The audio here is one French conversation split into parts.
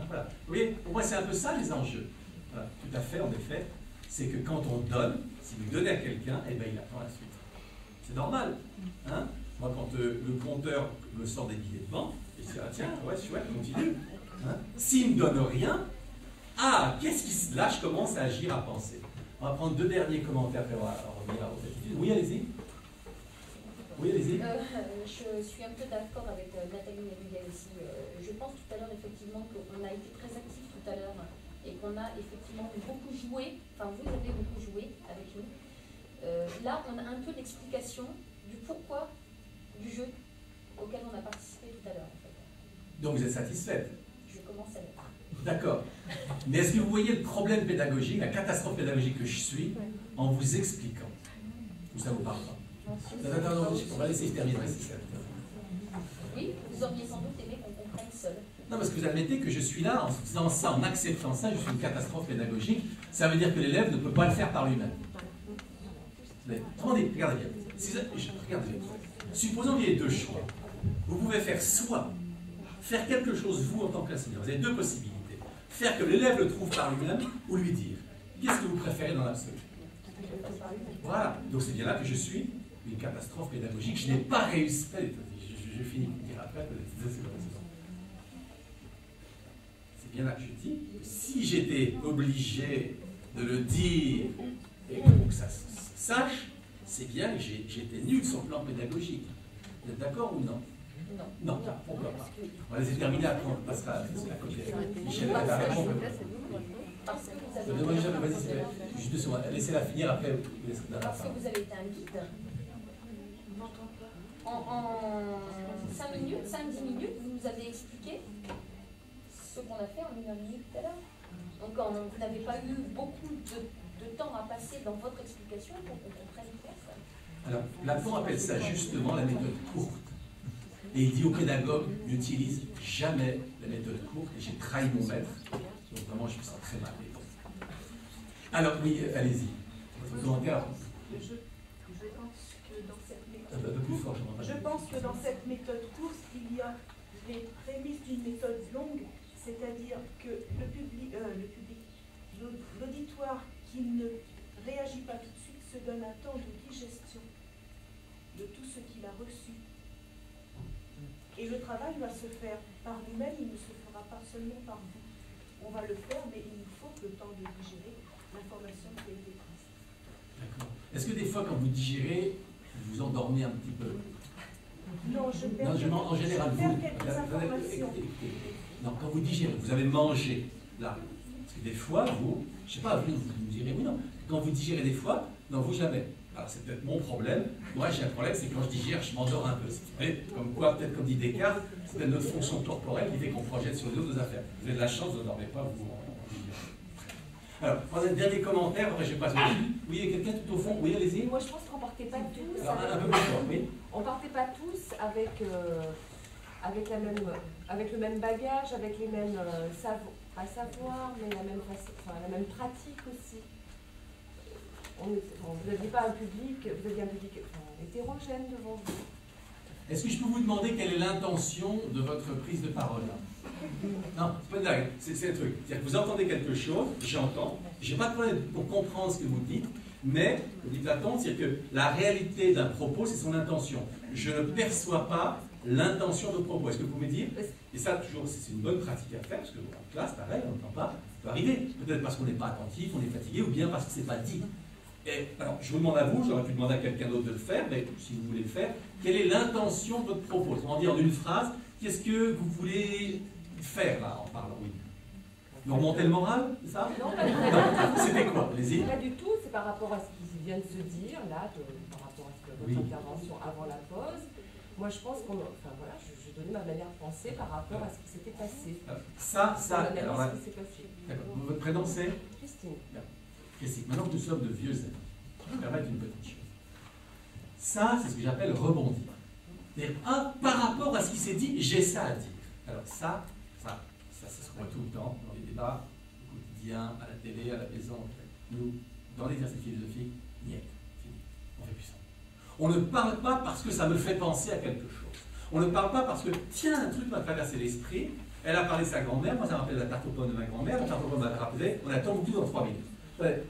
Voilà. Vous voyez, pour moi, c'est un peu ça les enjeux. Voilà. Tout à fait, en effet. C'est que quand on donne, si vous donnez à quelqu'un, eh ben, il attend la suite. C'est normal. Hein? Moi, quand le compteur me sort des billets de banque, je dis, ah, tiens, ouais, chouette, continue. Hein? S'il ne me donne rien, ah, qu'est-ce qui se lâche, commence à agir, à penser. On va prendre 2 derniers commentaires, après on va revenir à vos attitudes. Oui, allez-y. Oui, allez-y. Je suis un peu d'accord avec Nathalie Méruguet aussi. Je pense tout à l'heure, effectivement, qu'on a été très actifs tout à l'heure et qu'on a effectivement beaucoup joué, enfin vous avez beaucoup joué avec nous. Là, on a un peu l'explication du pourquoi du jeu auquel on a participé tout à l'heure. En fait. Donc vous êtes satisfaite? Je commence à l'être. D'accord. Mais est-ce que vous voyez le problème pédagogique, la catastrophe pédagogique que je suis, en vous expliquant? Ou ça vous parle pas? Attends, on va laisser terminer. Oui, vous auriez sans doute aimé qu'on comprenne seul. Non, parce que vous admettez que je suis là, en faisant ça, en acceptant ça, je suis une catastrophe pédagogique. Ça veut dire que l'élève ne peut pas le faire par lui-même. Attendez, regardez bien. Regardez bien. Supposons qu'il y ait 2 choix. Vous pouvez faire soit faire quelque chose, vous, en tant qu'enseignant. Vous avez 2 possibilités. Faire que l'élève le trouve par lui-même, ou lui dire. Qu'est-ce que vous préférez dans l'absolu? Voilà. Donc c'est bien là que je suis une catastrophe pédagogique. Je n'ai pas réussi. Je finis de dire après. C'est bien là que je dis que si j'étais obligé de le dire et pour que ça se sache, c'est bien que j'étais nul sur le plan pédagogique. Vous êtes d'accord ou non? Non. Non, pourquoi pas? On va les terminer après, on passera à côté. Michel, Parce que vous avez juste 2 secondes, laissez-la finir après. Parce que vous avez été un guide. En 5 minutes, 5-10 minutes, vous nous avez expliqué ce qu'on a fait en 1 heure et demie tout à l'heure. Donc vous n'avez pas eu beaucoup de temps à passer dans votre explication pour qu'on comprenne bien ça. Alors, Platon appelle ça justement la méthode courte. Et il dit aux pédagogues, n'utilise jamais la méthode courte. Et j'ai trahi mon maître. Donc vraiment, je me sens très mal. Alors, oui, allez-y. Votre commentaire. Je pense que dans cette méthode courte, il y a les prémices d'une méthode longue, c'est-à-dire que l'auditoire qui ne réagit pas tout de suite se donne un temps de digestion de tout ce qu'il a reçu. Et le travail va se faire par lui-même, il ne se fera pas seulement par vous. On va le faire, mais il nous faut le temps de digérer l'information qui a été prise. D'accord. Est-ce que des fois, quand vous digérez, vous vous endormez un petit peu? Non, je perds en général, quelques informations. Non, quand vous digérez, vous avez mangé, là. Parce que des fois, vous, je ne sais pas, vous me direz oui, non. Quand vous digérez des fois, non, vous jamais. Alors c'est peut-être mon problème. Moi, j'ai un problème, c'est que quand je digère, je m'endors un peu. Et comme quoi, peut-être comme dit Descartes, c'est peut-être notre fonction corporelle qui fait qu'on projette sur les autres nos affaires. Vous avez de la chance, vous ne dormez pas, vous. Alors, on a un dernier commentaire, après je passe. Oui, il y a quelqu'un tout au fond. Oui, allez-y. Moi, je pense qu'on ne partait pas tous. Alors, un peu plus fort, oui. On partait pas tous avec le même bagage, avec les mêmes savoir, mais la même pratique aussi. Vous n'aviez pas un public, vous aviez un public hétérogène devant vous. Est-ce que je peux vous demander quelle est l'intention de votre prise de parole là? Non, c'est pas une blague, c'est un truc. C'est-à-dire que vous entendez quelque chose, j'entends, j'ai pas de problème pour comprendre ce que vous dites, mais, vous dites Platon, c'est-à-dire que la réalité d'un propos, c'est son intention. Je ne perçois pas l'intention de propos. Est-ce que vous pouvez me dire? Et ça, toujours, c'est une bonne pratique à faire, parce que en classe, pareil, on n'entend pas, ça peut arriver. Peut-être parce qu'on n'est pas attentif, on est fatigué, ou bien parce que c'est pas dit. Et, alors, je vous demande à vous, j'aurais pu demander à quelqu'un d'autre de le faire, mais si vous voulez le faire, quelle est l'intention de votre propos? On dit en une phrase, qu'est-ce que vous voulez faire là, en parlant? Oui. Vous remontez le moral, c'est ça? Non, pas du tout. C'était quoi? Allez-y. Pas du tout, c'est par rapport à ce qui vient de se dire, là, par rapport à votre intervention avant la pause. Moi, je pense je donnais ma manière de penser par rapport à ce qui s'était passé. Alors là, ce qui s'est passé. D'accord. Votre prénom c'est? Christine. Bien. Christine. Maintenant que nous sommes de vieux amis, je vais permettre une petite chose. Ça, c'est ce que j'appelle rebondir. C'est-à-dire, par rapport à ce qui s'est dit, j'ai ça à dire. Alors ça se voit tout le temps dans les débats, au quotidien, à la télé, à la maison. Nous, dans l'exercice philosophique, niet, fini. On fait plus ça. On ne parle pas parce que ça me fait penser à quelque chose. On ne parle pas parce que, tiens, un truc m'a traversé l'esprit. Elle a parlé de sa grand-mère, moi ça me rappelle la tarte aux pommes de ma grand-mère, la tarte aux pommes m'a rappelé, on attend beaucoup dans 3 minutes. Ouais,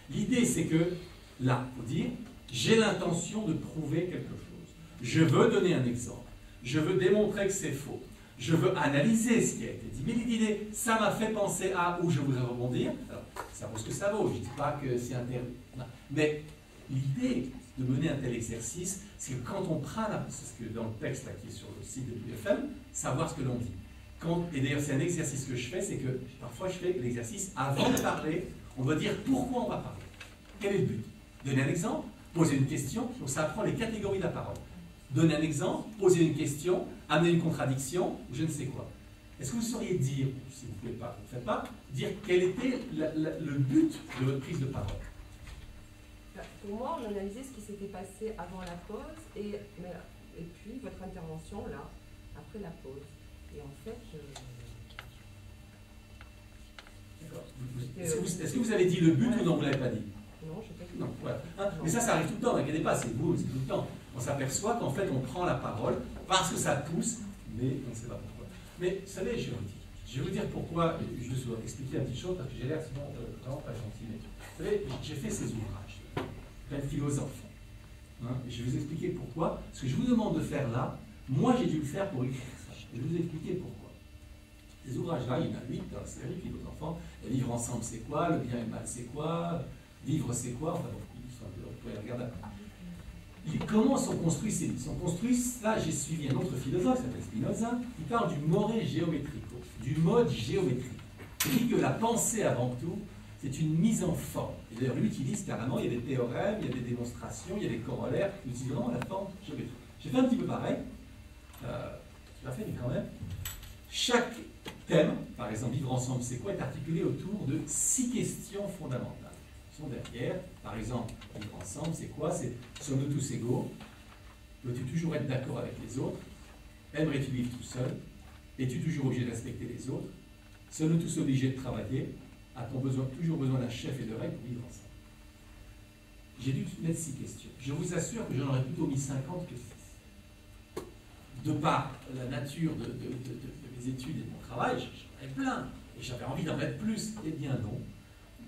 l'idée c'est que, là, il faut dire, j'ai l'intention de prouver quelque chose. Je veux donner un exemple. Je veux démontrer que c'est faux. Je veux analyser ce qui a été dit. Mais l'idée, ça m'a fait penser à où je voudrais rebondir. Alors, ça vaut ce que ça vaut. Je ne dis pas que c'est interdit. Non. Mais l'idée de mener un tel exercice, c'est que quand on prend, c'est ce que dans le texte là, qui est sur le site de l'UFM, savoir ce que l'on dit. Et d'ailleurs, c'est un exercice que je fais, c'est que parfois je fais l'exercice avant de parler, on doit dire pourquoi on va parler. Quel est le but? Donner un exemple, poser une question, donc ça apprend les catégories de la parole. Donner un exemple, poser une question, amener une contradiction, ou je ne sais quoi. Est-ce que vous sauriez dire, si vous ne pouvez pas, vous ne faites pas, dire quel était le but de votre prise de parole? Pour moi, on analysait ce qui s'était passé avant la pause et puis votre intervention là, après la pause. Et en fait, est-ce que vous avez dit le but ou non, vous ne l'avez pas dit? Non, je ne sais pas. Non, voilà. Hein, mais ça arrive tout le temps, n'inquiétez pas, c'est vous, c'est tout le temps. On s'aperçoit qu'en fait, on prend la parole parce que ça pousse, mais on ne sait pas pourquoi. Mais vous savez, je vais vous dire pourquoi, je vais expliquer une petite chose, parce que j'ai l'air sinon vraiment pas gentil. Mais vous savez, j'ai fait ces ouvrages, plein de philosophes. Hein, et je vais vous expliquer pourquoi. Ce que je vous demande de faire là, moi j'ai dû le faire pour écrire ça. Je vais vous expliquer pourquoi. Ces ouvrages-là, il y en a 8 dans la série, puis aux enfants. Et vivre ensemble, c'est quoi? Le bien et le mal, c'est quoi? Vivre, c'est quoi? Enfin bon, vous pouvez les regarder après. Comment sont construits ces livres? Ils sont construits, là j'ai suivi un autre philosophe qui s'appelle Spinoza, qui parle du more geometrico, du mode géométrique. Il dit que la pensée avant tout, c'est une mise en forme. Et d'ailleurs, lui utilise carrément, il y a des théorèmes, il y a des démonstrations, il y a des corollaires, il utilise vraiment la forme géométrique. J'ai fait un petit peu pareil, je l'ai fait, mais quand même. Chaque thème, par exemple, vivre ensemble, c'est quoi, est articulé autour de 6 questions fondamentales. Sont derrière. Par exemple, vivre ensemble, c'est quoi? C'est sommes-nous tous égaux? Peux-tu toujours être d'accord avec les autres? Aimerais-tu vivre tout seul? Es-tu toujours obligé de respecter les autres? Sommes-nous tous obligés de travailler? A-t-on toujours besoin d'un chef et de règles pour vivre ensemble? J'ai dû mettre 6 questions. Je vous assure que j'en aurais plutôt mis 50 que 6. De par la nature de mes études et de mon travail, j'en avais plein. Et j'avais envie d'en mettre plus. Eh bien non.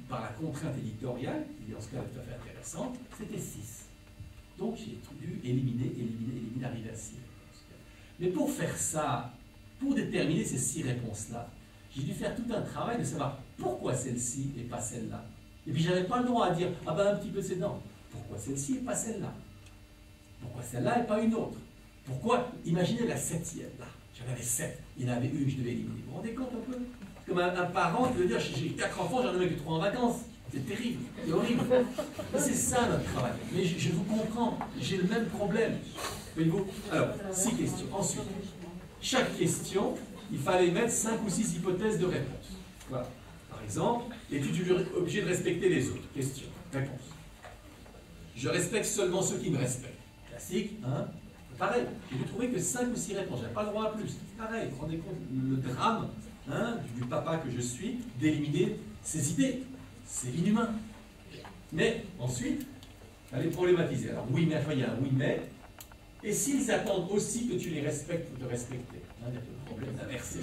Par la contrainte éditoriale, qui en ce cas est tout à fait intéressante, c'était 6. Donc j'ai dû éliminer, arriver à 6 réponses. Mais pour faire ça, pour déterminer ces 6 réponses-là, j'ai dû faire tout un travail de savoir pourquoi celle-ci et pas celle-là. Et puis j'avais pas le droit à dire, ah ben un petit peu c'est non. Pourquoi celle-ci et pas celle-là? Pourquoi celle-là et pas une autre? Pourquoi, imaginez la 7e, là, j'en avais 7, il y en avait une que je devais éliminer. Vous vous rendez compte un peu? Comme un parent qui veut dire, j'ai 4 enfants, j'en ai même que 3 en vacances. C'est terrible, c'est horrible. Mais c'est ça notre travail. Mais je vous comprends, j'ai le même problème. Voyez-vous? Alors, 6 questions. Ensuite, chaque question, il fallait mettre 5 ou 6 hypothèses de réponse. Voilà. Par exemple, es-tu toujours obligé de respecter les autres? Question. Réponse. Je respecte seulement ceux qui me respectent. Classique, hein? Pareil, j'ai dû trouver que 5 ou 6 réponses. Je n'avais pas le droit à plus. Pareil, vous vous rendez compte le drame, hein, du papa que je suis, d'éliminer ces idées. C'est inhumain. Mais ensuite, il fallait problématiser. Alors oui, mais il y a un oui, mais. Et s'ils attendent aussi que tu les respectes ou te respecter? Hein, il y a le problème d'inverser.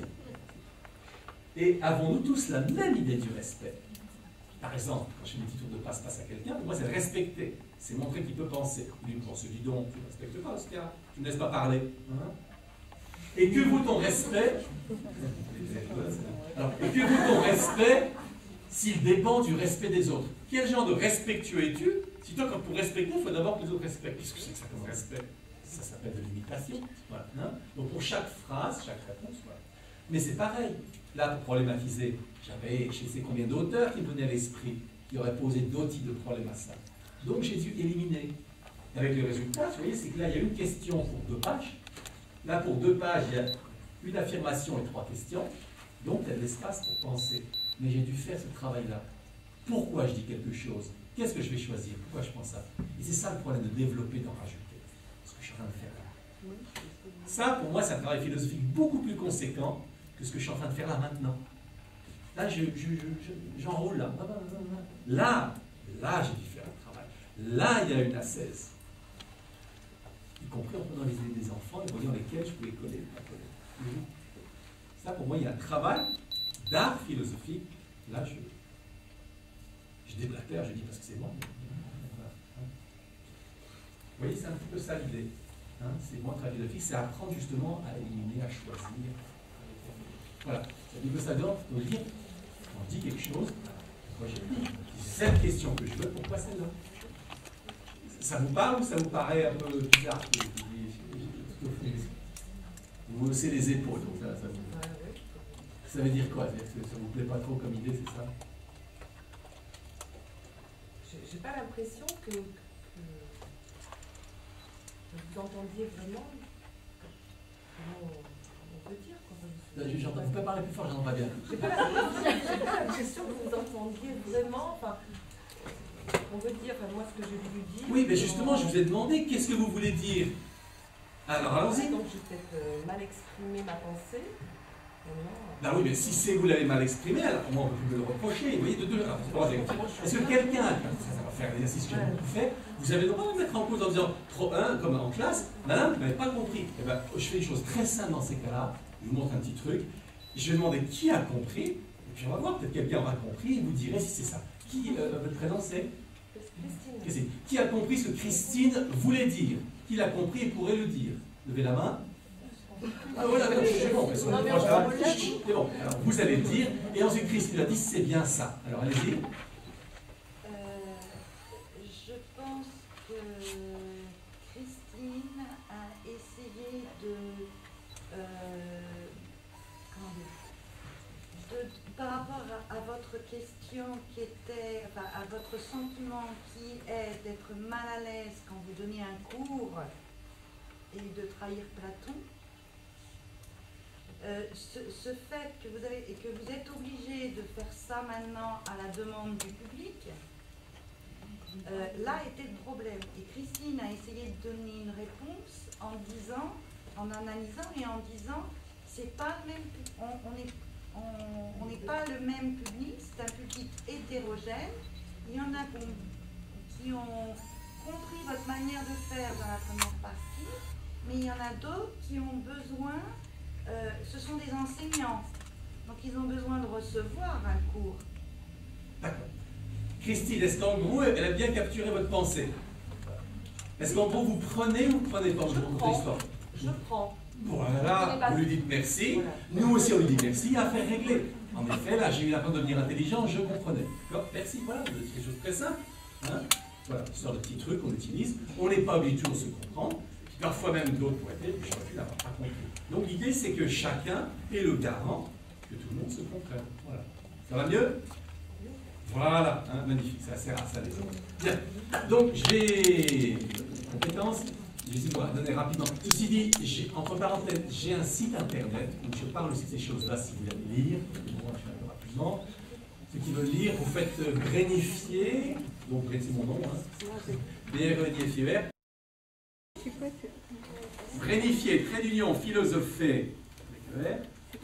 Et avons-nous tous la même idée du respect? Par exemple, quand je fais des petits tours de passe-passe à quelqu'un, pour moi c'est respecter. C'est montrer qu'il peut penser. Il me pense, dis donc, tu ne respectes pas, etc. Tu ne me laisses pas parler. Hein? Et que vaut ton respect? Alors, et que vaut ton respect s'il dépend du respect des autres? Quel genre de respectueux es-tu? Si toi, quand pour respecter, il faut d'abord que les autres respectent. Qu'est-ce que c'est que ça comme respect? Ça s'appelle de l'imitation. Voilà, hein? Donc pour chaque phrase, chaque réponse, voilà. Mais c'est pareil. Là, pour problématiser, j'avais, je sais combien d'auteurs qui me venaient à l'esprit, qui auraient posé d'autres types de problèmes à ça. Donc j'ai dû éliminer. Avec le résultat, vous voyez, c'est que là, il y a une question pour 2 pages. Là, pour 2 pages, il y a une affirmation et 3 questions. Donc, il y a de l'espace pour penser. Mais j'ai dû faire ce travail-là. Pourquoi je dis quelque chose? Qu'est-ce que je vais choisir? Pourquoi je pense ça? Et c'est ça le problème de développer, d'en rajouter. Ce que je suis en train de faire là. Ça, pour moi, c'est un travail philosophique beaucoup plus conséquent que ce que je suis en train de faire là maintenant. Là, j'enroule là. Là, j'ai dû faire un travail. Là, il y a une ascèse. Y compris en prenant les idées des enfants et voyant lesquels je pouvais coller. Ça, pour moi, il y a un travail d'art philosophique. Là, je déblatère, je dis parce que c'est moi. Voilà. Vous voyez, c'est un petit peu ça l'idée. Hein, c'est moi, travail philosophique, c'est apprendre justement à éliminer, à choisir. Voilà. C'est un petit peu ça donc lire. On dit quelque chose. Moi, j'ai dit, c'est cette question que je veux, pourquoi celle-là? Ça vous parle ou ça vous paraît un peu bizarre? Vous haussez les épaules, donc ça veut dire quoi? Ça vous plaît pas trop comme idée, c'est ça? J'ai pas l'impression que vous entendiez vraiment comment on peut dire quand Vous pouvez parler plus fort, j'entends pas bien. J'ai pas l'impression que vous entendiez vraiment. Enfin, on veut dire, enfin, moi ce que j'ai voulu dire. Oui, mais justement, je vous ai demandé qu'est-ce que vous voulez dire. Alors allons-y. Donc j'ai peut-être mal exprimé ma pensée. Ben oui, mais si c'est vous l'avez mal exprimé, alors moi on peut plus me le reprocher. Vous voyez, de deux. Est-ce que quelqu'un, ça va faire l'exercice que j'ai beaucoup fait, vous avez le droit de mettre en cause en disant trop 1, comme en classe, madame, vous n'avez pas compris. Eh ben, je fais une chose très simple dans ces cas-là, je vous montre un petit truc, je vais demander qui a compris, et puis on va voir, peut-être quelqu'un aura compris, et vous direz si c'est ça. Qui, votre prénom c'est Christine. Qui a compris ce que Christine voulait dire? Qui l'a compris et pourrait le dire? Levez la main. Ah voilà, c'est bon. C'est bon. Alors vous allez le dire, et ensuite Christine a dit c'est bien ça. Alors allez-y. Je pense que Christine a essayé par rapport à votre question qui était, enfin à votre sentiment qui est d'être mal à l'aise quand vous donnez un cours et de trahir Platon. Ce fait que vous êtes obligé de faire ça maintenant à la demande du public, là était le problème. Et Christine a essayé de donner une réponse en analysant et en disant, c'est pas le même, on n'est pas le même public, c'est un public hétérogène. Il y en a qui ont compris votre manière de faire dans la première partie, mais il y en a d'autres qui ont besoin. Ce sont des enseignants, donc ils ont besoin de recevoir un cours. D'accord. Christine, est-ce qu'en gros, elle a bien capturé votre pensée? Est-ce qu'en gros, vous prenez ou vous ne prenez pas votre histoire? Je prends. Voilà, vous lui dites merci. Voilà. Nous aussi, on lui dit merci, affaire réglée. En effet, là, j'ai eu la peine de devenir intelligent, je comprenais. D'accord? Merci, voilà, c'est quelque chose de très simple. Hein? Voilà, histoire de petits trucs qu'on utilise. On n'est pas obligé de toujours se comprendre. Parfois même d'autres pourraient être, je n'aurais pu l'avoir pas compris. Donc l'idée, c'est que chacun est le garant que tout le monde se comprenne. Voilà. Ça va mieux? Voilà, hein, magnifique, ça sert à ça les autres. Bien, donc j'ai compétences, je vais essayer de vous la donner rapidement. Ceci dit, entre parenthèses, j'ai un site internet où je parle aussi de ces choses-là si vous voulez lire. Bon, je fais un peu rapidement. Ceux qui veulent lire, vous faites Brénifier, donc c'est mon nom, hein. B-R-E-N-I-F-I-E-R. Brénifier, trait d'union, philosophé,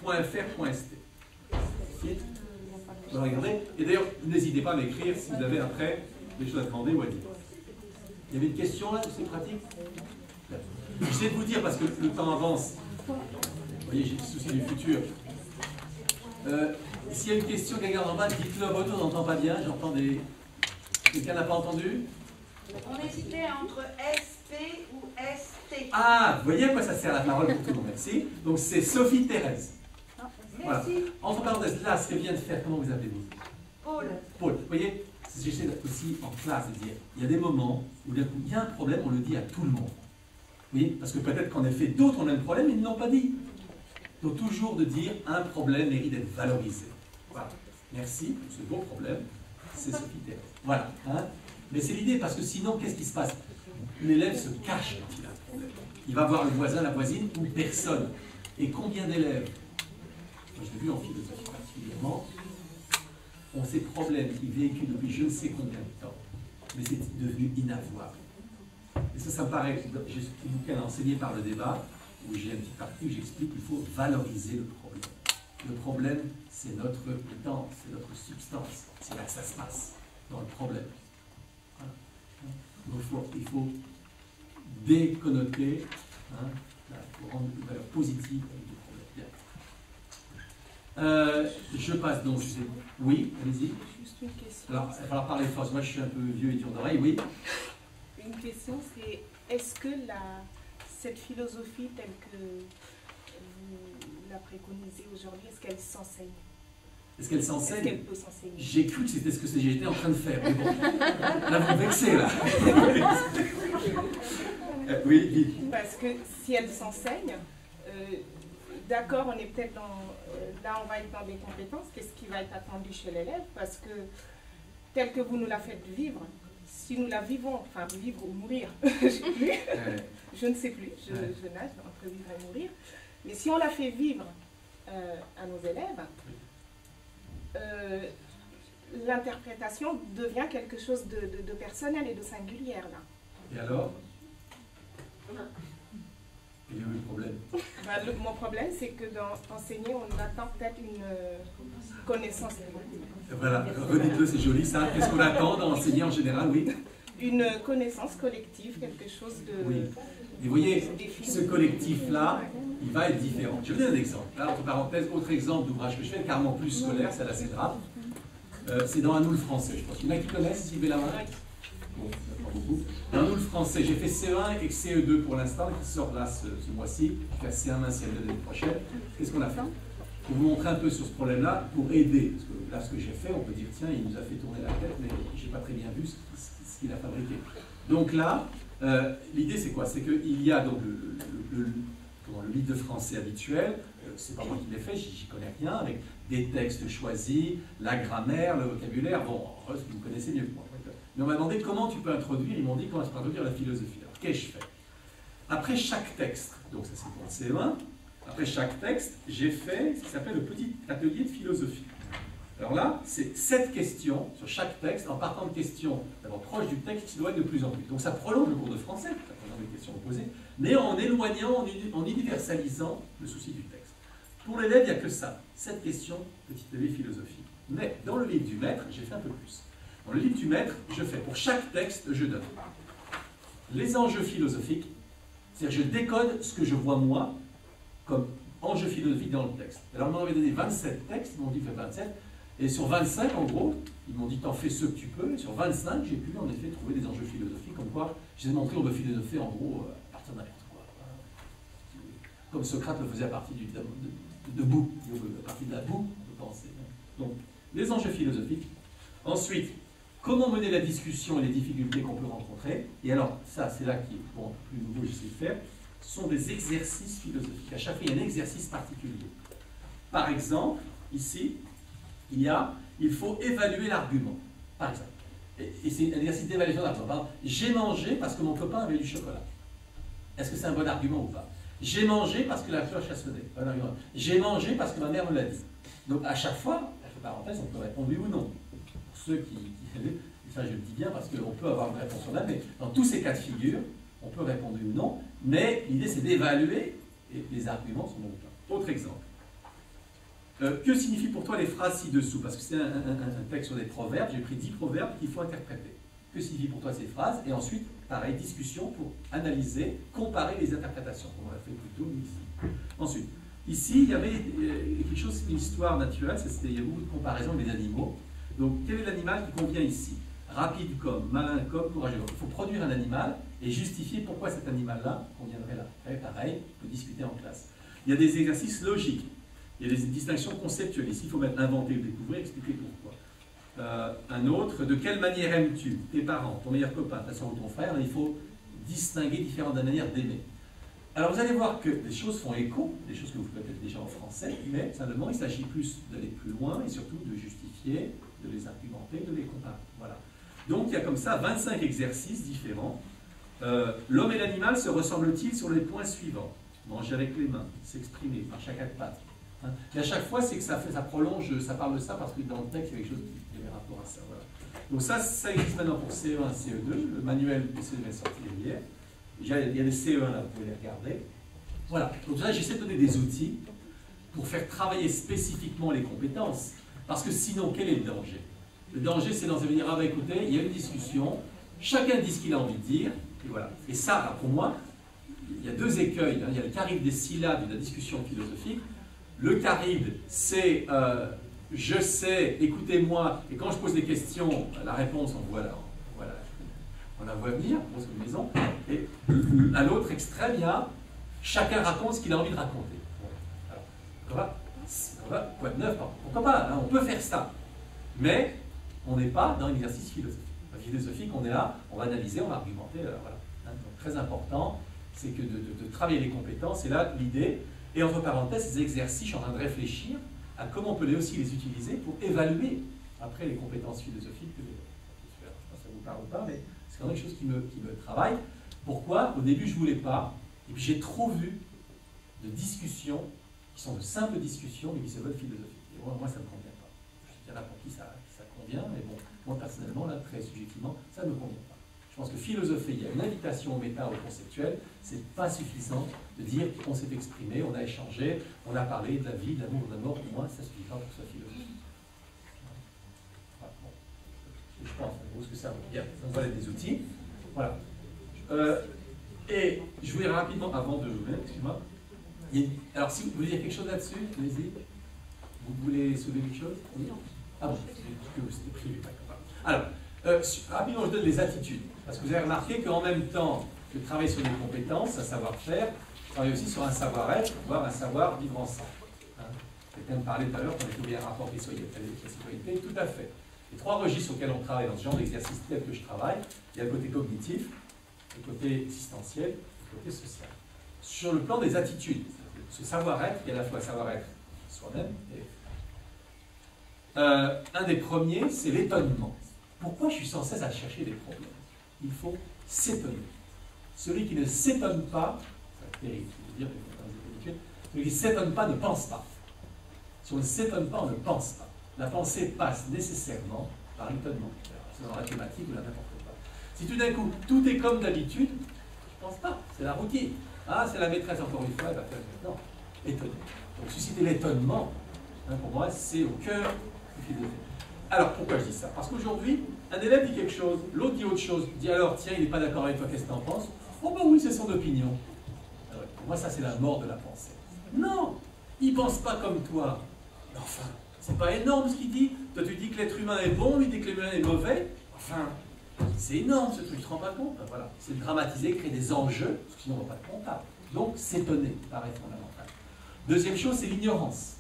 .fr.st. Regardez. Et d'ailleurs, n'hésitez pas à m'écrire si vous avez après des choses à demander ou à dire. Il y avait une question là, c'est pratique? J'essaie de vous dire, parce que le temps avance. Vous voyez, j'ai des soucis du futur. S'il y a une question qui regarde en bas, dites-le à votre tour, on n'entend pas bien, j'entends des... Quelqu'un n'a pas entendu? On hésitait entre SP ou ST. Ah, vous voyez à quoi ça sert la parole pour tout le monde, merci. Donc c'est Sophie Thérèse. Voilà. Entre parenthèses, là, ce qu'elle vient de faire, comment vous appelez-vous? Paul. Paul, vous voyez, j'essaie aussi en classe de dire, il y a des moments où d'un coup, il y a un problème, on le dit à tout le monde. Oui, parce que peut-être qu'en effet, d'autres ont le même problème, ils ne l'ont pas dit. Donc toujours de dire, un problème mérite d'être valorisé. Voilà. Merci pour ce beau problème. C'est Sophie Thérèse. Voilà. Hein? Mais c'est l'idée, parce que sinon, qu'est-ce qui se passe? L'élève se cache quand il a un problème. Il va voir le voisin, la voisine, ou personne. Et combien d'élèves, je l'ai vu en philosophie particulièrement, ont ces problèmes qui véhiculent depuis je ne sais combien de temps, mais c'est devenu inavouable. Et ça me paraît, j'ai ce petit bouquin enseigné par le débat, où j'ai une petite partie où j'explique qu'il faut valoriser le problème. Le problème, c'est notre temps, c'est notre substance, c'est là que ça se passe, dans le problème. Voilà. Donc il faut déconnoter, hein, pour rendre une valeur positive avec le problème. Bien. Je passe donc, oui, allez-y. Juste une question. Alors, il va falloir parler fort, moi je suis un peu vieux et dur d'oreille, oui. Une question, c'est est-ce que cette philosophie telle que vous la préconisez aujourd'hui, est-ce qu'elle s'enseigne? Est-ce qu'elle s'enseigne? Est-ce qu'elle peut s'enseigner? J'ai cru que c'était ce que j'étais en train de faire, mais bon. Là, vous me vexez, là. Oui, vite. Parce que si elle s'enseigne, d'accord, on est peut-être dans... là, on va être dans des compétences. Qu'est-ce qui va être attendu chez l'élève? Parce que, tel que vous nous la faites vivre, si nous la vivons, enfin vivre ou mourir, je ne sais plus, je nage entre vivre et mourir, mais si on la fait vivre à nos élèves, l'interprétation devient quelque chose de personnel et de singulière, là. Et alors? Il y a eu le problème. Mon problème, c'est que dans enseigner, on attend peut-être une connaissance. Voilà, redites-le, c'est joli ça. Qu'est-ce qu'on attend dans enseigner en général, oui? Une connaissance collective, quelque chose de... Oui. Et vous voyez, ce collectif-là, il va être différent. Je vais vous donner un exemple. Là, entre parenthèses, autre exemple d'ouvrage que je fais, carrément plus scolaire, c'est la CEDRAP. C'est dans Un nous le français, je pense. Il y en a qui connaissent, s'il veut la main. Bon, pas beaucoup. Dans nous le français, j'ai fait CE1 et CE2 pour l'instant, qui sort là ce mois-ci. Je vais faire C1, CE2 l'année prochaine. Qu'est-ce qu'on a fait? Pour vous montrer un peu sur ce problème-là, pour aider. Parce que là, ce que j'ai fait, on peut dire, tiens, il nous a fait tourner la tête, mais je n'ai pas très bien vu ce qu'il a fabriqué. Donc là, l'idée, c'est quoi? C'est qu'il y a donc le livre de français habituel, c'est pas moi qui l'ai fait, j'y connais rien, avec des textes choisis, la grammaire, le vocabulaire, bon, vous connaissez mieux que moi. Mais on m'a demandé comment tu peux introduire, ils m'ont dit comment tu peux introduire la philosophie. Alors, qu'est-ce que je fais? Après chaque texte, donc ça c'est pour le CE1, après chaque texte, j'ai fait ce qui s'appelle le petit atelier de philosophie. Alors là, c'est 7 questions sur chaque texte, en partant de questions d'abord proches du texte qui s'éloignent de plus en plus. Donc ça prolonge le cours de français, ça prolonge les questions posées, mais en éloignant, en universalisant le souci du texte. Pour l'élève, il n'y a que ça, 7 questions, petit atelier de philosophie. Mais dans le livre du maître, j'ai fait un peu plus. Dans le livre du maître, je fais pour chaque texte, je donne les enjeux philosophiques, c'est-à-dire je décode ce que je vois moi comme enjeu philosophique dans le texte. Alors, on m'en avait donné 27 textes, ils m'ont dit fais 27, et sur 25, en gros, ils m'ont dit t'en fais ce que tu peux, et sur 25, j'ai pu en effet trouver des enjeux philosophiques, comme quoi, je les ai montré, on veut philosopher en gros à partir de n'importe quoi. Comme Socrate le faisait à partir de boue, à partir de la boue, on peut penser. Donc, les enjeux philosophiques. Ensuite, comment mener la discussion et les difficultés qu'on peut rencontrer. Et alors, ça, c'est là qui est bon, plus nouveau, j'essaie de faire. Ce sont des exercices philosophiques. À chaque fois, il y a un exercice particulier. Par exemple, ici, il faut évaluer l'argument. Par exemple. Et c'est un exercice d'évaluation d'argument. Par exemple, j'ai mangé parce que mon copain avait du chocolat. Est-ce que c'est un bon argument ou pas? J'ai mangé parce que la cloche a sonné. J'ai mangé parce que ma mère me l'a dit. Donc, à chaque fois, entre parenthèses, on peut répondre oui ou non. Pour ceux qui ça je le dis bien parce qu'on peut avoir une réponse sur là, mais dans tous ces cas de figure, on peut répondre oui ou non, mais l'idée c'est d'évaluer et les arguments sont donc là. Autre exemple. Que signifient pour toi les phrases ci-dessous? Parce que c'est un texte sur des proverbes, j'ai pris 10 proverbes qu'il faut interpréter. Que signifient pour toi ces phrases? Et ensuite, pareil, discussion pour analyser, comparer les interprétations, comme on l'a fait plus tôt ici. Ensuite, ici, il y avait quelque chose, une histoire naturelle, il y a beaucoup de comparaisons avec les animaux. Donc, quel est l'animal qui convient ici? Rapide comme, malin comme, courageux. Il faut produire un animal et justifier pourquoi cet animal-là conviendrait là. Et pareil, on peut discuter en classe. Il y a des exercices logiques. Il y a des distinctions conceptuelles. Ici, il faut mettre inventer, découvrir, expliquer pourquoi. Un autre, de quelle manière aimes-tu tes parents, ton meilleur copain, ta soeur ou ton frère? Il faut distinguer différentes manières d'aimer. Alors, vous allez voir que les choses font écho, des choses que vous faites peut-être déjà en français, mais simplement, il s'agit plus d'aller plus loin et surtout de justifier, de les argumenter, de les comparer. Voilà. Donc, il y a comme ça 25 exercices différents. L'homme et l'animal se ressemblent-ils sur les points suivants? Manger avec les mains, s'exprimer, marcher à 4 pattes. Hein. Et à chaque fois, c'est que ça prolonge, ça parle de ça parce que dans le texte, il y a quelque chose qui avait rapport à ça. Voilà. Donc ça existe maintenant pour CE1 et CE2. Le manuel de CE2 est sorti hier. Il y a des CE1 là, vous pouvez les regarder. Voilà. Donc là, j'essaie de donner des outils pour faire travailler spécifiquement les compétences. Parce que sinon, quel est le danger? Le danger, c'est d'en venir, ah ben écoutez, il y a une discussion, chacun dit ce qu'il a envie de dire, et voilà. Et ça, pour moi, il y a deux écueils. Hein. Il y a le carré des syllabes de la discussion philosophique. Le caride, c'est je sais, écoutez-moi, et quand je pose des questions, la réponse, on la voit venir, on pose une maison. Et à l'autre extrême, il y a chacun raconte ce qu'il a envie de raconter. Alors, quoi de neuf, pourquoi pas, hein, on peut faire ça. Mais on n'est pas dans l'exercice philosophique, on est là, on va analyser, on va argumenter, voilà. Hein, donc, très important, c'est que de travailler les compétences, c'est là l'idée. Et entre parenthèses, ces exercices, je suis en train de réfléchir à comment on peut aussi les utiliser pour évaluer après les compétences philosophiques que je sais pas si ça vous parle ou pas, mais c'est quand même quelque chose qui me travaille. Pourquoi? Au début, je ne voulais pas, et puis j'ai trop vu de discussions qui sont de simples discussions, mais qui se veulent philosophiques. Et moi, ça ne me convient pas. Je sais pas pour qui ça convient, mais bon, moi personnellement, là, très subjectivement, ça ne me convient pas. Je pense que philosopher, il y a une invitation au méta, au conceptuel, c'est pas suffisant de dire qu'on s'est exprimé, on a échangé, on a parlé de la vie, de l'amour, de la mort. Pour moi, ça ne suffit pas pour que ce soit philosophique. Voilà, bon. Je pense, ce que ça vaut. Bien, donc voilà des outils. Voilà. Et je voulais rapidement, avant de jouer, excuse-moi. Alors, si vous voulez dire quelque chose là-dessus, allez-y. Vous voulez soulever quelque chose? Oui. Ah bon, c'était privé, d'accord. Alors, rapidement, je donne les attitudes. Parce que vous avez remarqué qu'en même temps que de travailler sur des compétences, un savoir-faire, je travaille aussi sur un savoir-être, voire un savoir vivre ensemble. Hein, quelqu'un me parlait tout à l'heure qu'on était bien rapporté sur la citoyenneté, tout à fait. Les trois registres auxquels on travaille dans ce genre d'exercice tel que je travaille, il y a le côté cognitif, le côté existentiel, le côté social. Sur le plan des attitudes, ce savoir-être, il y a à la fois savoir-être soi-même et... un des premiers, c'est l'étonnement. Pourquoi je suis sans cesse à chercher des problèmes? Il faut s'étonner. Celui qui ne s'étonne pas, c'est terrible, je veux dire, celui qui ne s'étonne pas ne pense pas. Si on ne s'étonne pas, on ne pense pas. La pensée passe nécessairement par l'étonnement. C'est dans la thématique ou la n'importe quoi. Si tout d'un coup, tout est comme d'habitude, je ne pense pas, c'est la routine. Ah, c'est la maîtresse encore une fois, elle va faire maintenant. Étonner. Donc susciter l'étonnement, hein, pour moi, c'est au cœur du philosophe. Alors, pourquoi je dis ça? Parce qu'aujourd'hui, un élève dit quelque chose, l'autre dit autre chose, dit alors, tiens, il n'est pas d'accord avec toi, qu'est-ce que tu en penses? Oh ben oui, c'est son opinion. Alors, pour moi, ça, c'est la mort de la pensée. Non, il ne pense pas comme toi. Mais enfin, c'est pas énorme ce qu'il dit. Toi, tu dis que l'être humain est bon, lui dit que l'être humain est mauvais. Enfin, c'est énorme ce truc, tu ne te rends pas compte. Ben, voilà, c'est de dramatiser, créer des enjeux, parce que sinon on ne va pas de comptable. Donc, s'étonner, paraît fondamental. Deuxième chose, c'est l'ignorance.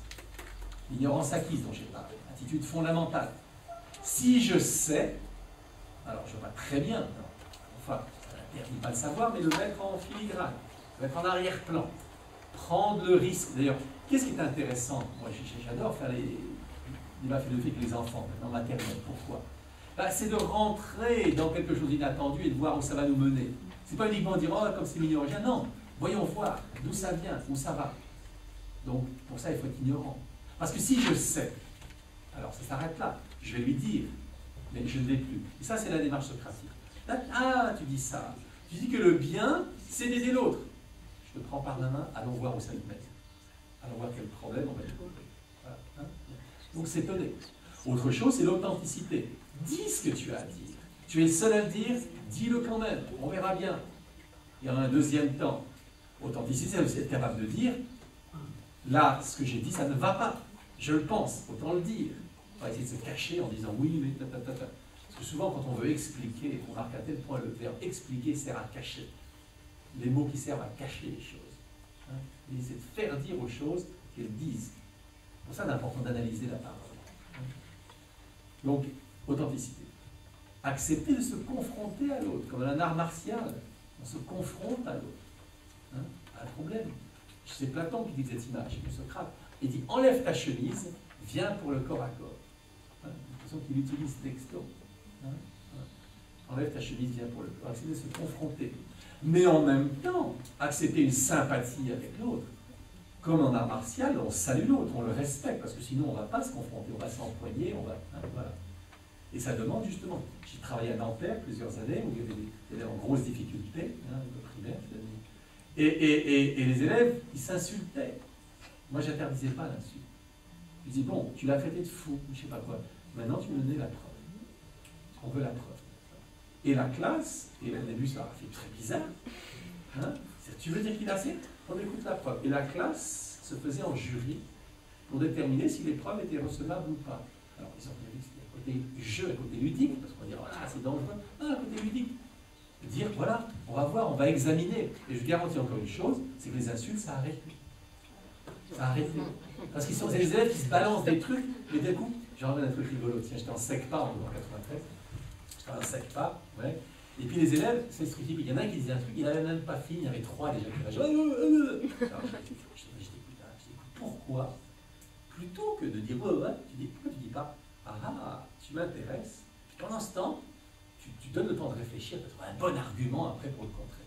L'ignorance acquise dont j'ai parlé. Attitude fondamentale. Si je sais, alors je ne vois pas très bien, enfin, ça n'interdit pas de savoir, mais le mettre en filigrane, le mettre en arrière-plan, prendre le risque. D'ailleurs, qu'est-ce qui est intéressant? Moi, j'adore faire les débats philosophiques avec les enfants, en maternelle. Pourquoi? Ben, c'est de rentrer dans quelque chose d'inattendu et de voir où ça va nous mener. C'est pas uniquement dire, oh, comme c'est mignon, non. Voyons voir d'où ça vient, où ça va. Donc, pour ça, il faut être ignorant. Parce que si je sais, alors ça s'arrête là. Je vais lui dire, mais je ne l'ai plus. Et ça, c'est la démarche socratique. Ah, tu dis ça. Tu dis que le bien, c'est d'aider l'autre. Je te prends par la main, allons voir où ça nous mène. Allons voir quel problème on va développer. Voilà, hein? Donc, s'étonner. Autre chose, c'est l'authenticité. Dis ce que tu as à dire. Tu es le seul à le dire, dis-le quand même. On verra bien. Il y en a un deuxième temps. Authenticité, c'est aussi être capable de dire, là, ce que j'ai dit, ça ne va pas. Je le pense, autant le dire. On va essayer de se cacher en disant oui, mais ta. Parce que souvent, quand on veut expliquer, on remarque à tel point le verbe expliquer sert à cacher. Les mots qui servent à cacher les choses. Hein? Et c'est de faire dire aux choses qu'elles disent. C'est pour ça, c'est important d'analyser la parole. Hein? Donc, authenticité. Accepter de se confronter à l'autre, comme dans un art martial. On se confronte à l'autre. Hein? Pas de problème. C'est Platon qui dit cette image, de Socrate. Il dit, enlève ta chemise, viens pour le corps à corps. Hein, de toute façon qu'il utilise texto. Hein, enlève ta chemise, viens pour le corps. Accepter de se confronter. Mais en même temps, accepter une sympathie avec l'autre. Comme en art martial, on salue l'autre, on le respecte, parce que sinon on ne va pas se confronter, on va s'empoigner, on va... Hein, voilà. Et ça demande justement... J'ai travaillé à Nanterre plusieurs années, où il y avait des élèves en grosse difficulté, hein, le primaire, et les élèves, ils s'insultaient. Moi, je n'interdisais pas l'insulte. Je disais, bon, tu l'as traité de fou, je ne sais pas quoi. Maintenant, tu me donnais la preuve. On veut la preuve. Et la classe, et au début, ça a fait très bizarre. Hein, tu veux dire qu'il a assez? On écoute la preuve. Et la classe se faisait en jury pour déterminer si l'épreuve était recevable ou pas. Alors, ils ont regardé à côté jeu, à côté ludique, parce qu'on dit, voilà, c'est dangereux. Non, à côté ludique. Dire, voilà, on va voir, on va examiner. Et je garantis encore une chose, c'est que les insultes, ça arrête. Ça arrête. Parce qu'ils sont des élèves qui se balancent des trucs, mais d'un coup, j'ai envie d'un truc rigolo. Tiens, j'étais en SECPA en 93. J'étais en SECPA, ouais. Et puis les élèves, c'est ce truc typique. Il y en a un qui disait un truc, il n'avait même pas fini, il y avait 3 déjà qui réagissaient. Alors, je dis, pourquoi, plutôt que de dire ouais, pourquoi tu dis pas ah, tu m'intéresses, puis pendant ce temps, tu donnes le temps de réfléchir, de trouver un bon argument après pour le contrer.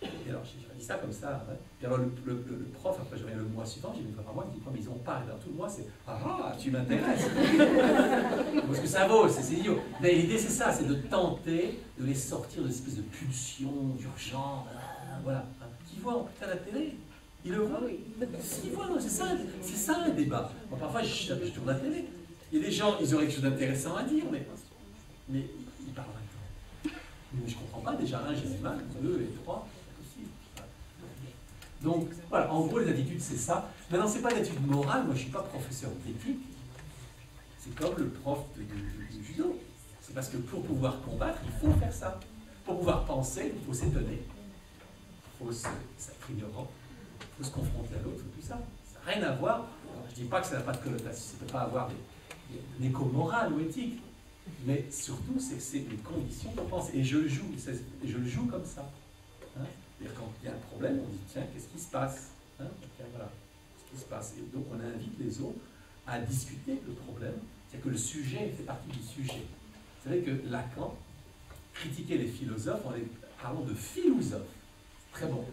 Et alors, j'ai dit ça comme ça. Ouais. Et alors, le prof, après, je reviens le mois suivant, j'ai dit une fois par mois, il dit, mais ils ont pas, dans tout le mois, c'est ah, tu m'intéresses. Parce que ça vaut, c'est idiot. Mais l'idée, c'est ça, c'est de tenter de les sortir de cette espèce de pulsion, d'urgence, voilà. Qui voient à la télé. Ils le voient. Ils voient, c'est ça le débat. Bon, parfois, je tourne la télé. Il y a des gens, ils auraient quelque chose d'intéressant à dire, mais ils parlent maintenant. Mais je ne comprends pas, déjà, 1, j'ai du mal, 2 et 3, c'est possible. Donc, voilà, en gros, les attitudes, c'est ça. Maintenant, ce n'est pas une attitude morale, moi, je ne suis pas professeur d'éthique. C'est comme le prof du judo. C'est parce que pour pouvoir combattre, il faut faire ça. Pour pouvoir penser, il faut s'étonner. Il faut s'être ignorant. Il faut se confronter à l'autre, tout ça. Ça n'a rien à voir. Alors, je ne dis pas que ça n'a pas de connotation, ça ne peut pas avoir des échos morales ou éthiques. Mais surtout, c'est les conditions qu'on pense. Et je le joue comme ça. Hein? C'est-à-dire quand il y a un problème, on dit tiens, qu'est-ce qui se passe, hein? Voilà, qu'est-ce qui se passe. Et donc on invite les autres à discuter le problème. C'est-à-dire que le sujet fait partie du sujet. Vous savez que Lacan critiquait les philosophes en les parlant de philosophes. Très bon.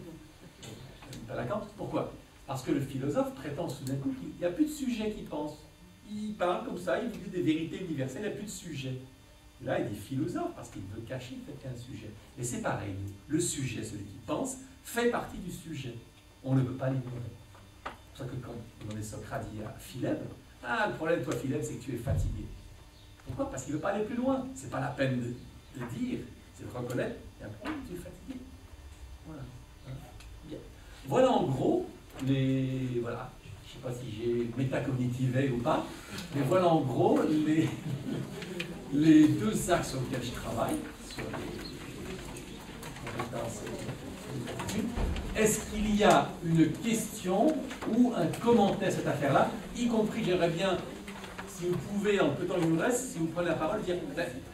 Pas Lacan. Pourquoi? Parce que le philosophe prétend soudain coup qu'il n'y a plus de sujet qui pense. Il parle comme ça, il dit des vérités universelles, il n'y a plus de sujet. Là, il dit philosophe parce qu'il veut cacher le fait qu'il y a un sujet. Et c'est pareil, le sujet, celui qui pense, fait partie du sujet. On ne peut pas l'ignorer. C'est pour ça que quand on est Socrate dit à Philèbe, ah, le problème, toi, Philèbe, c'est que tu es fatigué. Pourquoi? Parce qu'il ne veut pas aller plus loin. Ce n'est pas la peine de dire, c'est de reconnaître, il y a un problème, tu es fatigué. Voilà. Bien. Voilà en gros les. Voilà. Je ne sais pas si j'ai métacognitivé ou pas, mais voilà en gros les 2 axes sur lesquels je travaille, sur les compétences. Est-ce qu'il y a une question ou un commentaire à cette affaire-là, y compris, j'aimerais bien, si vous pouvez, en peu de temps qu'il vous reste, si vous prenez la parole, dire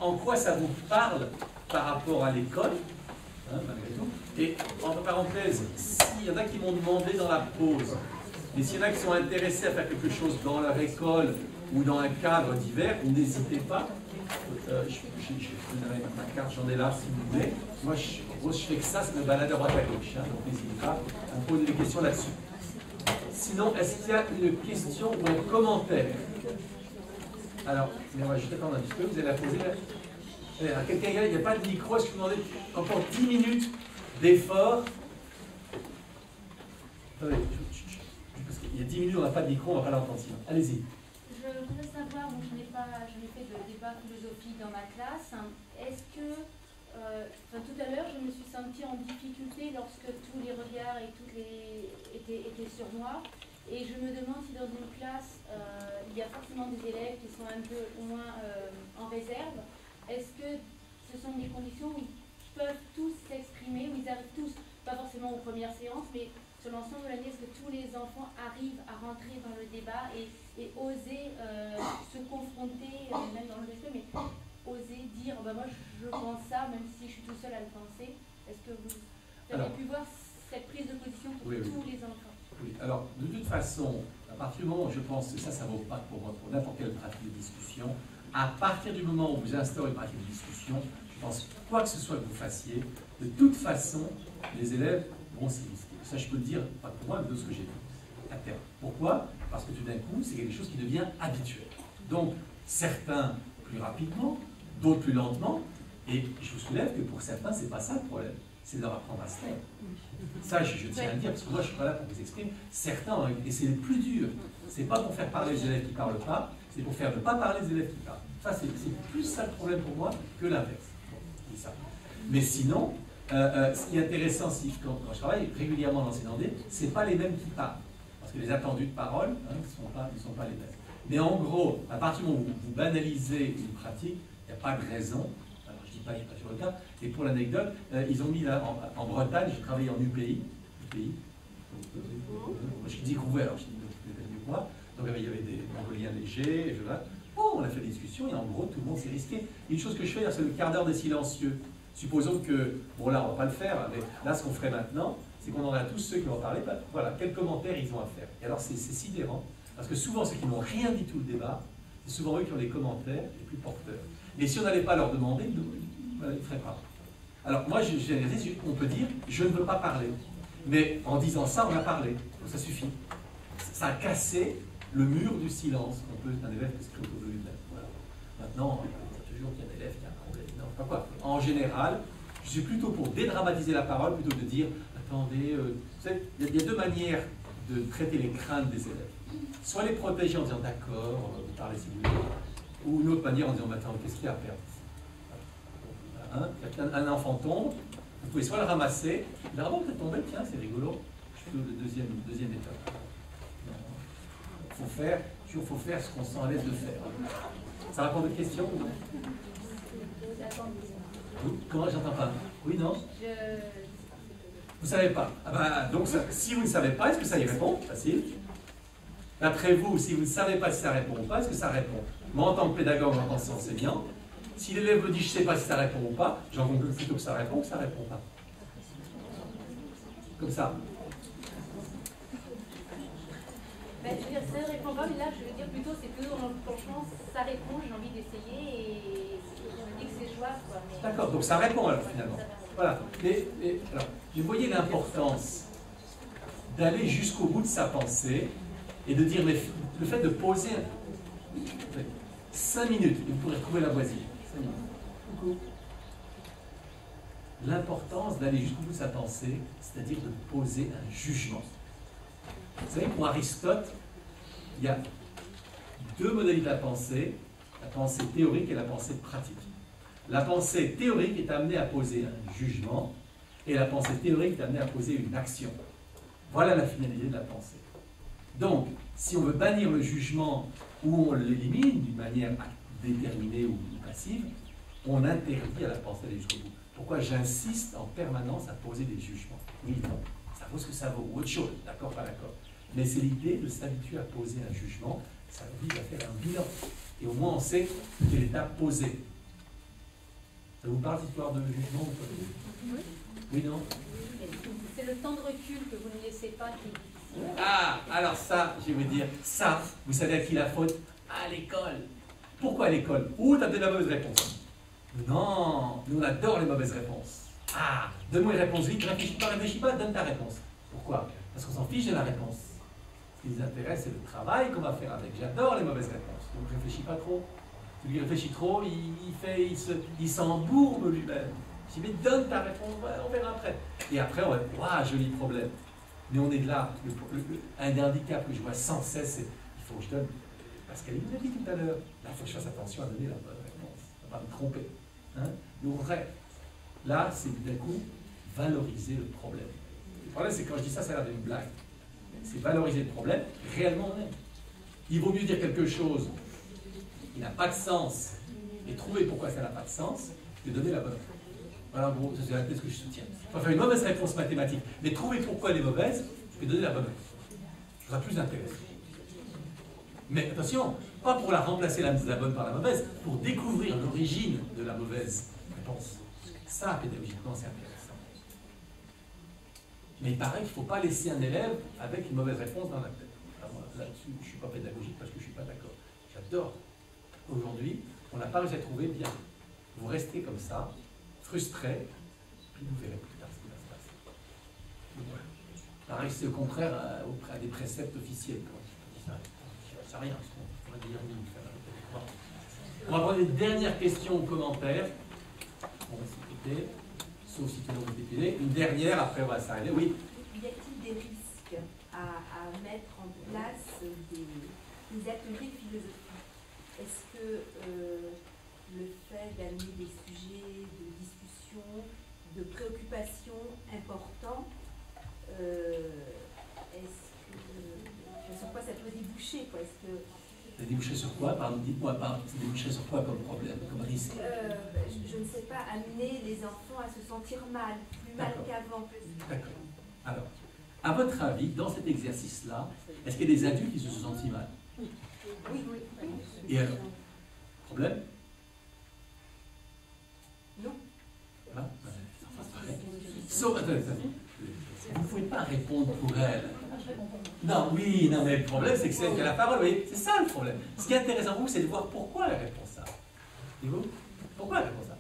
en quoi ça vous parle par rapport à l'école, hein, malgré tout. Et entre parenthèses, s'il y en a qui m'ont demandé dans la pause, mais s'il y en a qui sont intéressés à faire quelque chose dans leur école ou dans un cadre divers, n'hésitez pas. Je donnerai ma carte, j'en ai là si vous voulez. Moi, je fais que ça, c'est me balader à droite à gauche. Hein, donc n'hésitez pas à me poser des questions là-dessus. Sinon, est-ce qu'il y a une question ou un commentaire? Alors, on va juste attendre un petit peu, vous allez la poser là. Quelqu'un, il n'y a pas de micro, est-ce que vous demandez encore 10 minutes d'effort? Attendez, parce qu'il y a 10 minutes, on n'a pas de micro, on ne va pas l'entendre sinon. Allez-y. Je voudrais savoir, bon, je n'ai fait de débat philosophique dans ma classe. Est-ce que, tout à l'heure, je me suis sentie en difficulté lorsque tous les regards et toutes les étaient sur moi. Et je me demande si dans une classe, il y a forcément des élèves qui sont un peu moins en réserve. Est-ce que ce sont des conditions où ils peuvent tous s'exprimer, où ils arrivent tous, pas forcément aux premières séances, mais sur l'ensemble de l'année, est-ce que tous les enfants arrivent à rentrer dans le débat et oser se confronter, même dans le respect, mais oser dire, bah, moi je pense ça, même si je suis tout seul à le penser. Est-ce que vous avez pu voir cette prise de position pour tous les enfants? Oui, alors de toute façon, à partir du moment où je pense que ça ne vaut pas pour n'importe quelle pratique de discussion, à partir du moment où vous instaurez une pratique de discussion, je pense que quoi que ce soit que vous fassiez, de toute façon, les élèves vont s'y risquer. Ça, je peux le dire, pas pour moi, mais de ce que j'ai vu à terme. Pourquoi? Parce que tout d'un coup, c'est quelque chose qui devient habituel. Donc, certains plus rapidement, d'autres plus lentement, et je vous soulève que pour certains, ce n'est pas ça le problème, c'est de leur apprendre à se taire. Ça, je tiens à le dire, parce que moi, je ne suis pas là pour vous exprimer. Certains, et c'est le plus dur, c'est pas pour faire parler les élèves qui ne parlent pas, c'est pour faire ne pas parler les élèves qui parlent. Ça, c'est plus ça le problème pour moi que l'inverse. Bon, ça. Mais sinon, ce qui est intéressant, quand je travaille régulièrement dans ces landais, ce n'est pas les mêmes qui parlent. Parce que les attendus de parole ne sont pas les mêmes. Mais en gros, à partir du moment où vous banalisez une pratique, il n'y a pas de raison. Alors, je ne dis pas qu'il n'y a pas toujours le cas. Et pour l'anecdote, ils ont mis là, en Bretagne, j'ai travaillé en UPI. Je découvrais, alors je dis mieux que moi. Donc il y avait des Mongoliens légers, et on a fait des discussions, et en gros, tout le monde s'est risqué. Une chose que je fais, c'est le quart d'heure des silencieux. Supposons que, bon là, on ne va pas le faire, mais là, ce qu'on ferait maintenant, c'est qu'on en a tous ceux qui vont parler, bah, voilà, quels commentaires ils ont à faire. Et alors, c'est sidérant, parce que souvent, ceux qui n'ont rien dit tout le débat, c'est souvent eux qui ont les commentaires les plus porteurs. Et si on n'allait pas leur demander, ils ne feraient pas. Alors, moi, on peut dire, je ne veux pas parler. Mais en disant ça, on a parlé. Donc ça suffit. Ça a cassé le mur du silence. Un élève qui se crée autour de lui-même. Voilà. Maintenant, il y a toujours un élève qui a un problème. Non, pas quoi. En général, je suis plutôt pour dédramatiser la parole, plutôt que de dire, attendez, vous savez, il y a deux manières de traiter les craintes des élèves. Soit les protéger en disant, d'accord, vous parlez si vous voulez, ou une autre manière en disant, attends, qu'est-ce qu'il y a à perdre? Voilà. Un enfant tombe, vous pouvez soit le ramasser, il va peut-être tomber, tiens, c'est rigolo. Je fais le deuxième étape. Il faut faire ce qu'on sent à l'aise de faire. Ça répond à votre question? Oui, comment j'entends pas? Oui, non? Vous savez pas. Ah bah, donc, si vous ne savez pas, est-ce que ça y répond? Facile. D'après vous, si vous ne savez pas si ça répond ou pas, est-ce que ça répond? Moi, en tant que pédagogue, en tant qu'enseignant, si l'élève me dit je ne sais pas si ça répond ou pas, j'en conclue plutôt que ça répond que ça répond pas. Comme ça. Ben, je veux dire, ça ne répond pas, mais là, je veux dire plutôt, c'est que franchement, ça répond, j'ai envie d'essayer et je me dis que c'est jouable. Mais... D'accord, donc ça répond alors finalement. Voilà. Alors, vous voyez l'importance d'aller jusqu'au bout de sa pensée et de dire, mais le fait de poser 5 minutes, et vous pourrez retrouver la voisine. 5 minutes. L'importance d'aller jusqu'au bout de sa pensée, c'est-à-dire de poser un jugement. Vous savez, pour Aristote, il y a deux modalités de la pensée théorique et la pensée pratique. La pensée théorique est amenée à poser un jugement, et la pensée théorique est amenée à poser une action. Voilà la finalité de la pensée. Donc, si on veut bannir le jugement ou on l'élimine d'une manière déterminée ou passive, on interdit à la pensée d'aller jusqu'au bout. Pourquoi j'insiste en permanence à poser des jugements? Oui, non, ça vaut ce que ça vaut, ou autre chose, d'accord, pas d'accord. Mais c'est l'idée de s'habituer à poser un jugement, ça vise à faire un bilan. Et au moins on sait quelle étape poser. Ça vous parle l'histoire de jugement ou pas? Oui. Oui, non? C'est le temps de recul que vous ne laissez pas qui est difficile. Ah, alors ça, je vais vous dire, ça, vous savez à qui la faute? À l'école. Pourquoi à l'école? Où tu as donné la mauvaise réponse? Non, nous on adore les mauvaises réponses. Ah, donne-moi une réponse vite, réfléchis pas, donne ta réponse. Pourquoi? Parce qu'on s'en fiche de la réponse. Ce qui nous intéresse, c'est le travail qu'on va faire avec. J'adore les mauvaises réponses. Donc réfléchis pas trop. Celui qui réfléchit trop, il s'embourbe lui-même. Je dis, mais donne ta réponse, on verra après. Et après, on va dire, waouh, joli problème. Mais on est de là. Un des handicaps que je vois sans cesse, c'est il faut que je donne. Parce qu'elle nous l'a dit tout à l'heure. Là, il faut que je fasse attention à donner la bonne réponse. On ne va pas me tromper. Hein? Mais au vrai, là, c'est d'un coup valoriser le problème. Le problème, c'est que quand je dis ça, ça a l'air d'une blague. C'est valoriser le problème, réellement on aime. Il vaut mieux dire quelque chose qui n'a pas de sens et trouver pourquoi ça n'a pas de sens que donner la bonne réponse. Voilà, bon, c'est la thèse que je soutiens. Il faut faire une mauvaise réponse mathématique, mais trouver pourquoi elle est mauvaise que donner la bonne réponse. Ce sera plus intéressant. Mais attention, pas pour la remplacer la bonne par la mauvaise, pour découvrir l'origine de la mauvaise réponse. Ça, pédagogiquement, c'est intéressant. Mais il paraît qu'il ne faut pas laisser un élève avec une mauvaise réponse dans la tête. Là-dessus, je ne suis pas pédagogique parce que je ne suis pas d'accord. J'adore. Aujourd'hui, on n'a pas réussi à trouver bien. Vous restez comme ça, frustré, puis vous verrez plus tard ce qui va se passer. Voilà. Pareil, c'est au contraire à des préceptes officiels. Ça ne sert à rien. On va prendre une dernière question ou commentaire. On va s'écouter. Sauf si tout le monde est dépilé. Une dernière, après on va s'arrêter. Oui. Y a-t-il des risques à mettre en place des ateliers de philosophie? Est-ce que le fait d'amener des sujets de discussion, de préoccupation importants, est-ce que C'est débouché sur quoi? Pardon, dites-moi, c'est débouché sur quoi comme problème, comme risque? Je ne sais pas, amener les enfants à se sentir mal, plus mal qu'avant. D'accord. Alors, à votre avis, dans cet exercice-là, est-ce qu'il y a des adultes qui se sont sentis mal? Oui. Et alors? Problème? Non. Voilà. Attendez. Vous ne pouvez pas répondre pour elle. Non, oui, non, mais le problème, c'est que c'est elle qui a la parole. Oui, c'est ça le problème. Ce qui est intéressant pour vous, c'est de voir pourquoi elle répond ça. Et vous? Pourquoi elle répond ça?